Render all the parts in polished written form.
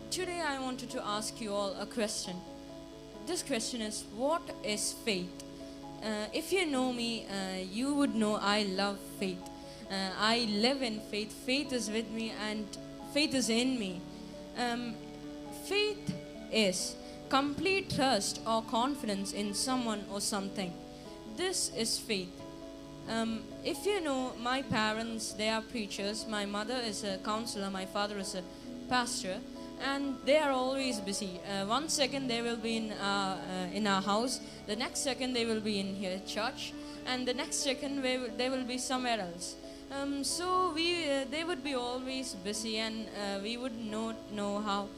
Today I wanted to ask you all a question. This question is, what is faith? If you know me, you would know I love faith. I live in faith. Faith is with me and faith is in me. Um, Faith is complete trust or confidence in someone or something. This is faith. If you know my parents, they are preachers. My mother is a counselor. My father is a pastor, and they are always busy. One second they will be in our house, the next second they will be in here church, and the next second they will be somewhere else. They would be always busy, and we would not know how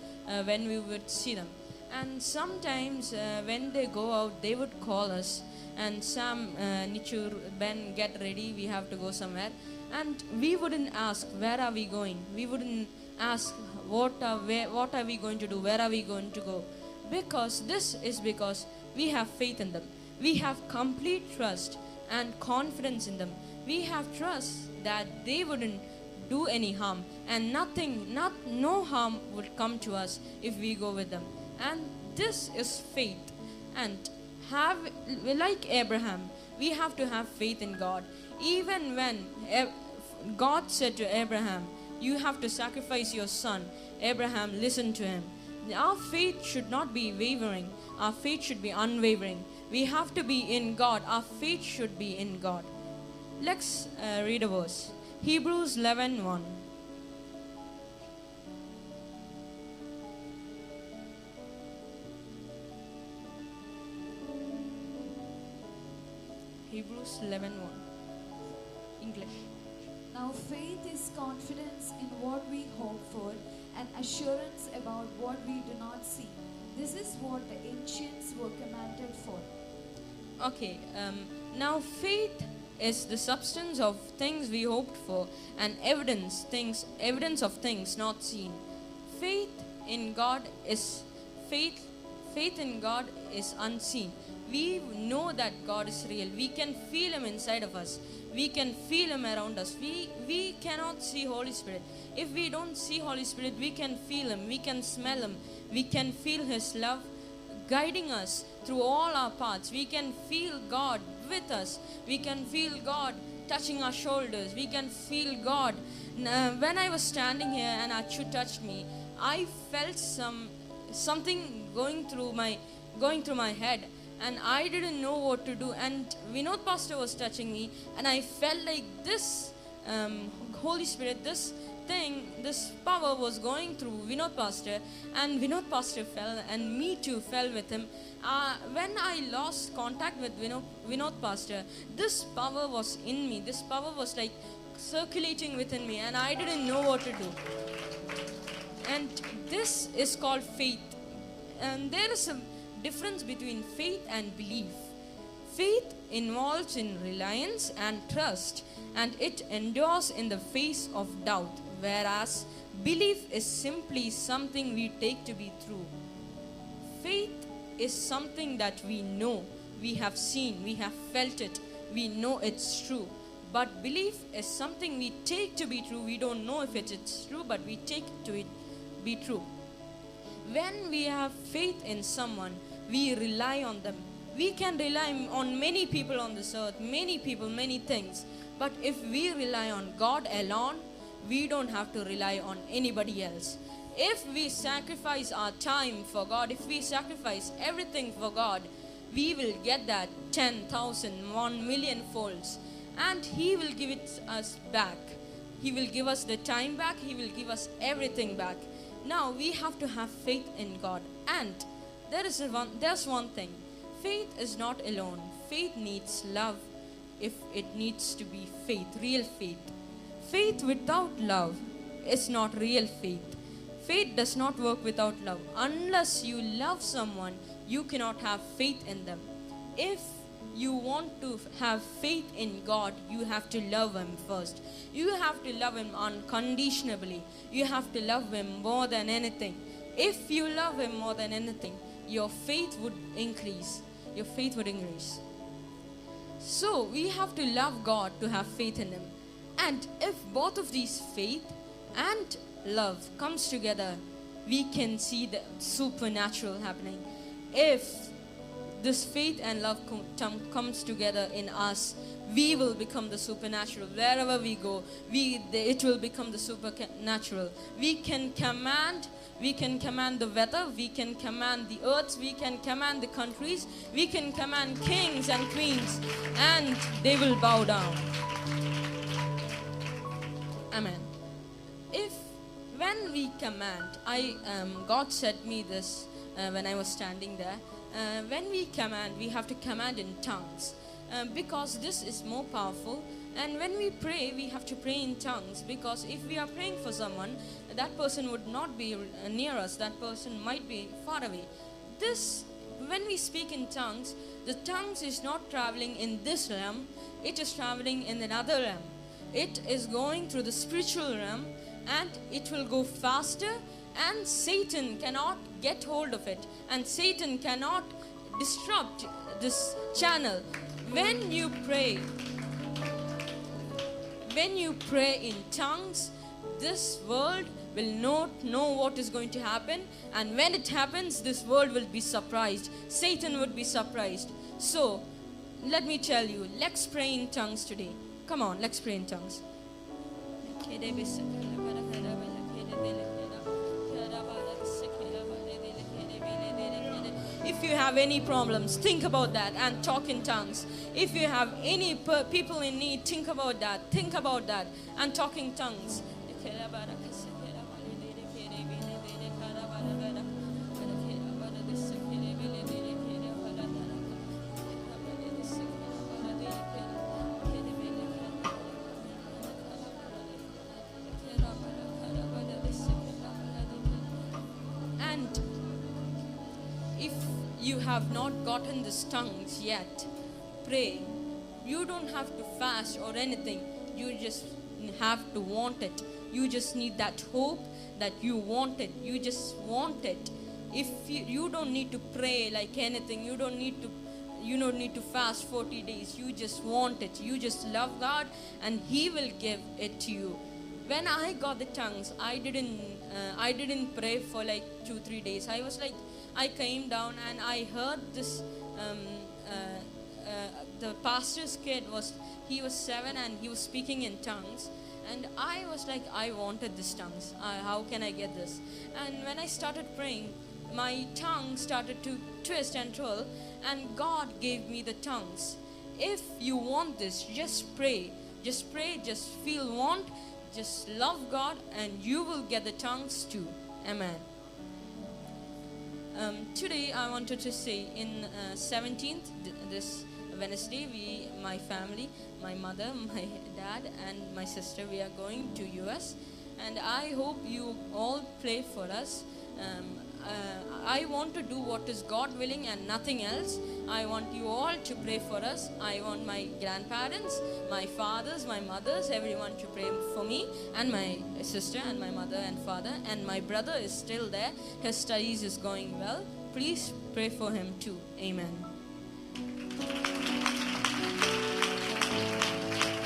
when we would see them. And sometimes when they go out, they would call us and Sam, Nichur, Ben, get ready, we have to go somewhere. And we wouldn't ask, where are we going? We wouldn't ask, what are we going to do? Where are we going to go? Because we have faith in them. We have complete trust and confidence in them. We have trust that they wouldn't do any harm, and no harm would come to us if we go with them. And this is faith. And like Abraham, we have to have faith in God. Even when God said to Abraham, you have to sacrifice your son, Abraham listened to him. Our faith should not be wavering. Our faith should be unwavering. We have to be in God. Our faith should be in God. Let's read a verse. Hebrews 11:1. Hebrews 11:1. English. Now faith is confidence in what we hope for and assurance about what we do not see. This is what the ancients were commanded for. Okay, now faith is the substance of things we hoped for and evidence of things not seen. Faith in God is faith in God is unseen. We know that God is real. We can feel him inside of us. We can feel him around us. We cannot see Holy Spirit. If we don't see Holy Spirit, we can feel him. We can smell him. We can feel his love guiding us through all our paths. We can feel God with us. We can feel God touching our shoulders. We can feel God. When I was standing here and Achu touched me, I felt something going through my head, and I didn't know what to do. And Vinod Pastor was touching me, and I felt like this Holy Spirit, this power was going through Vinod Pastor, and Vinod Pastor fell, and me too fell with him. When I lost contact with Vinod Pastor, this power was in me. This power was like circulating within me, and I didn't know what to do. And this is called faith. And there is a difference between faith and belief. Faith involves in reliance and trust, and it endures in the face of doubt, whereas belief is simply something we take to be true. Faith is something that we know, we have seen, we have felt it, we know it's true. But belief is something we take to be true. We don't know if it's true, but we take it to be true. When we have faith in someone, we rely on them. We can rely on many people on this earth, many people, many things. But if we rely on God alone, we don't have to rely on anybody else. If we sacrifice our time for God, if we sacrifice everything for God, we will get that 10,000, 1 million folds. And He will give it us back. He will give us the time back. He will give us everything back. Now we have to have faith in God. And there's one thing. Faith is not alone. Faith needs love if it needs to be faith, real faith. Faith without love is not real faith. Faith does not work without love. Unless you love someone, you cannot have faith in them. If you want to have faith in God, you have to love Him first. You have to love Him unconditionally. You have to love Him more than anything. If you love Him more than anything, your faith would increase. Your faith would increase. So we have to love God to have faith in Him. And if both of these, faith and love, comes together, we can see the supernatural happening. If this faith and love comes together in us, we will become the supernatural. Wherever we go, it will become the supernatural. We can command the weather, we can command the earths, we can command the countries, we can command kings and queens, and they will bow down. Amen. When we command, God said me this when I was standing there. When we command, we have to command in tongues, because this is more powerful. And when we pray, we have to pray in tongues, because if we are praying for someone, that person would not be near us, that person might be far away. When we speak in tongues, the tongues is not traveling in this realm, it is traveling in another realm. It is going through the spiritual realm, and it will go faster, and Satan cannot get hold of it, and Satan cannot disrupt this channel. When you pray in tongues, this world will not know what is going to happen, and when it happens, this world will be surprised. Satan would be surprised. So let me tell you, let's pray in tongues today. Come on, let's pray in tongues. If you have any problems, think about that and talk in tongues. If you have any people in need, think about that and talk in tongues. And if you have not gotten these tongues yet, pray. You don't have to fast or anything. You just have to want it. You just need that hope that you want it. You just want it. If you don't need to pray like anything, you don't need to fast 40 days. You just want it. You just love God, and He will give it to you. When I got the tongues, I didn't pray for like 2-3 days. I came down and I heard this. The pastor's kid was 7 and he was speaking in tongues, and I was like, I wanted this tongues. How can I get this? And when I started praying, my tongue started to twist and twirl, and God gave me the tongues. If you want this, just pray. Just pray. Just feel want. Just love God, and you will get the tongues too. Amen. Today I wanted to say in 17th, this Wednesday, my family, my mother, my dad, and my sister, we are going to US, and I hope you all pray for us. I want to do what is God willing and nothing else. I want you all to pray for us. I want my grandparents, my fathers, my mothers, everyone to pray for me, and my sister and my mother and father, and my brother is still there. His studies is going well. Please pray for him too. Amen.